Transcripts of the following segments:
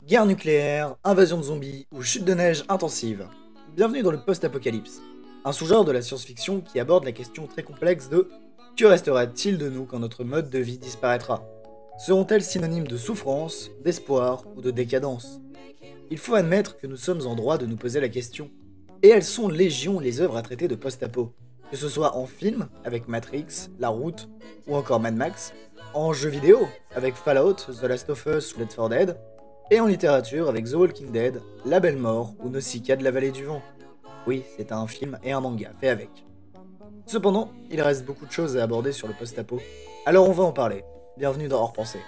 Guerre nucléaire, invasion de zombies ou chute de neige intensive. Bienvenue dans le post-apocalypse, un sous-genre de la science-fiction qui aborde la question très complexe de que restera-t-il de nous quand notre mode de vie disparaîtra? Seront-elles synonymes de souffrance, d'espoir ou de décadence? Il faut admettre que nous sommes en droit de nous poser la question. Et elles sont légion les œuvres à traiter de post-apo, que ce soit en film avec Matrix, La Route ou encore Mad Max, en jeu vidéo avec Fallout, The Last of Us ou Left 4 Dead, et en littérature avec The Walking Dead, La Belle Mort ou Nausicaa de la Vallée du Vent. Oui, c'est un film et un manga fait avec. Cependant, il reste beaucoup de choses à aborder sur le post-apo, alors on va en parler. Bienvenue dans Hors Pensée.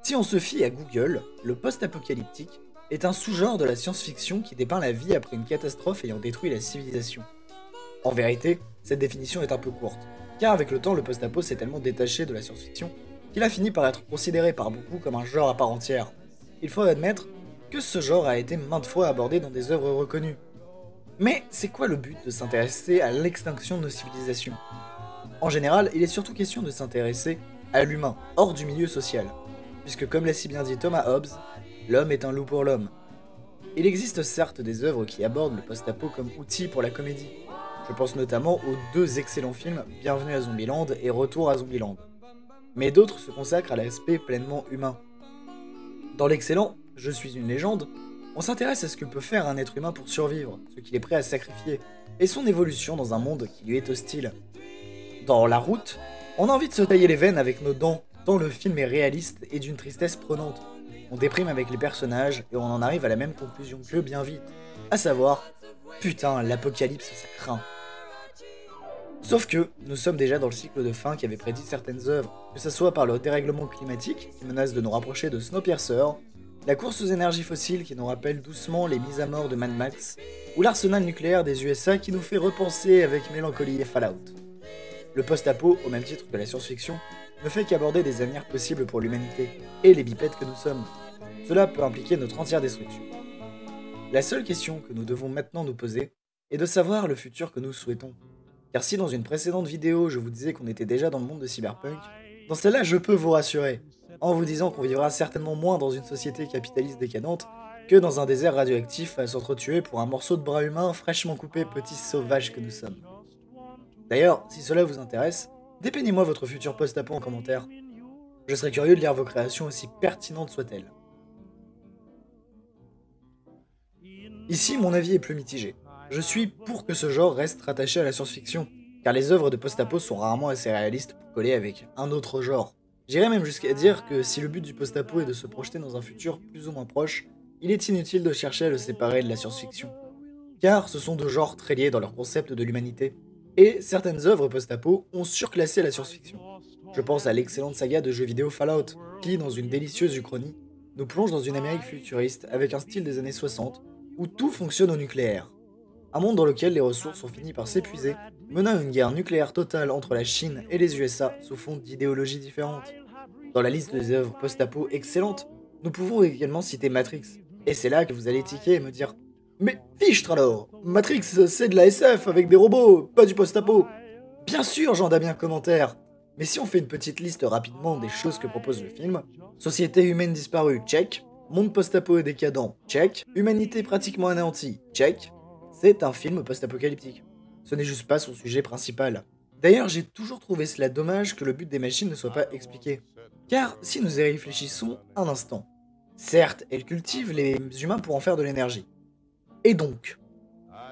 Si on se fie à Google, le post-apocalyptique est un sous-genre de la science-fiction qui dépeint la vie après une catastrophe ayant détruit la civilisation. En vérité, cette définition est un peu courte, car avec le temps le post-apo s'est tellement détaché de la science-fiction qu'il a fini par être considéré par beaucoup comme un genre à part entière. Il faut admettre que ce genre a été maintes fois abordé dans des œuvres reconnues. Mais c'est quoi le but de s'intéresser à l'extinction de nos civilisations? En général, il est surtout question de s'intéresser à l'humain, hors du milieu social, puisque comme l'a si bien dit Thomas Hobbes, l'homme est un loup pour l'homme. Il existe certes des œuvres qui abordent le post-apo comme outil pour la comédie. Je pense notamment aux deux excellents films Bienvenue à Zombieland et Retour à Zombieland. Mais d'autres se consacrent à l'aspect pleinement humain. Dans l'excellent Je suis une légende, on s'intéresse à ce que peut faire un être humain pour survivre, ce qu'il est prêt à sacrifier, et son évolution dans un monde qui lui est hostile. Dans La Route, on a envie de se tailler les veines avec nos dents, tant le film est réaliste et d'une tristesse prenante. On déprime avec les personnages et on en arrive à la même conclusion qu'eux bien vite, à savoir, putain, l'apocalypse ça craint. Sauf que nous sommes déjà dans le cycle de fin qui avait prédit certaines œuvres, que ce soit par le dérèglement climatique qui menace de nous rapprocher de Snowpiercer, la course aux énergies fossiles qui nous rappelle doucement les mises à mort de Mad Max, ou l'arsenal nucléaire des USA qui nous fait repenser avec mélancolie et Fallout. Le post-apo, au même titre que la science-fiction, ne fait qu'aborder des avenirs possibles pour l'humanité, et les bipèdes que nous sommes. Cela peut impliquer notre entière destruction. La seule question que nous devons maintenant nous poser est de savoir le futur que nous souhaitons. Car si dans une précédente vidéo je vous disais qu'on était déjà dans le monde de Cyberpunk, dans celle-là je peux vous rassurer, en vous disant qu'on vivra certainement moins dans une société capitaliste décadente que dans un désert radioactif à s'entretuer pour un morceau de bras humain fraîchement coupé petits sauvages que nous sommes. D'ailleurs, si cela vous intéresse, dépeignez-moi votre futur post-apo en commentaire. Je serais curieux de lire vos créations aussi pertinentes soient-elles. Ici, mon avis est plus mitigé. Je suis pour que ce genre reste rattaché à la science-fiction, car les œuvres de post-apo sont rarement assez réalistes pour coller avec un autre genre. J'irais même jusqu'à dire que si le but du post-apo est de se projeter dans un futur plus ou moins proche, il est inutile de chercher à le séparer de la science-fiction. Car ce sont deux genres très liés dans leur concept de l'humanité, et certaines œuvres post-apo ont surclassé la science-fiction. Je pense à l'excellente saga de jeux vidéo Fallout, qui, dans une délicieuse uchronie, nous plonge dans une Amérique futuriste avec un style des années 60, où tout fonctionne au nucléaire. Un monde dans lequel les ressources ont fini par s'épuiser, menant à une guerre nucléaire totale entre la Chine et les USA sous fond d'idéologies différentes. Dans la liste des œuvres post-apo excellentes, nous pouvons également citer Matrix. Et c'est là que vous allez tiquer et me dire « Mais fichtre alors! Matrix, c'est de la SF avec des robots, pas du post-apo !» Bien sûr, j'en damien commentaire. Mais si on fait une petite liste rapidement des choses que propose le film, société humaine disparue, check. Monde post-apo et décadent, check. Humanité pratiquement anéantie, check. C'est un film post-apocalyptique. Ce n'est juste pas son sujet principal. D'ailleurs, j'ai toujours trouvé cela dommage que le but des machines ne soit pas expliqué. Car si nous y réfléchissons un instant, certes, elles cultivent les humains pour en faire de l'énergie. Et donc,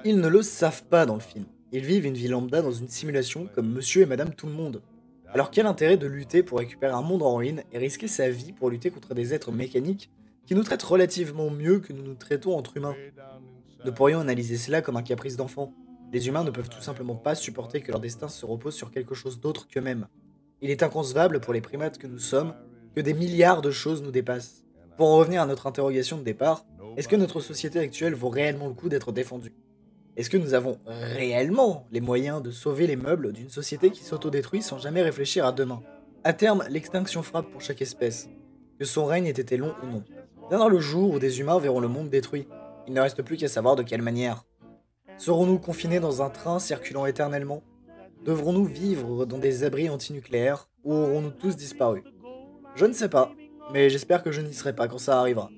ils ne le savent pas dans le film. Ils vivent une vie lambda dans une simulation comme monsieur et madame tout le monde. Alors quel intérêt de lutter pour récupérer un monde en ruine et risquer sa vie pour lutter contre des êtres mécaniques qui nous traitent relativement mieux que nous nous traitons entre humains? Nous pourrions analyser cela comme un caprice d'enfant. Les humains ne peuvent tout simplement pas supporter que leur destin se repose sur quelque chose d'autre qu'eux-mêmes. Il est inconcevable pour les primates que nous sommes que des milliards de choses nous dépassent. Pour en revenir à notre interrogation de départ, est-ce que notre société actuelle vaut réellement le coup d'être défendue? Est-ce que nous avons réellement les moyens de sauver les meubles d'une société qui s'autodétruit sans jamais réfléchir à demain? À terme, l'extinction frappe pour chaque espèce, que son règne ait été long ou non. Viendra le jour où des humains verront le monde détruit. Il ne reste plus qu'à savoir de quelle manière. Serons-nous confinés dans un train circulant éternellement? Devrons-nous vivre dans des abris antinucléaires ou aurons-nous tous disparu? Je ne sais pas, mais j'espère que je n'y serai pas quand ça arrivera.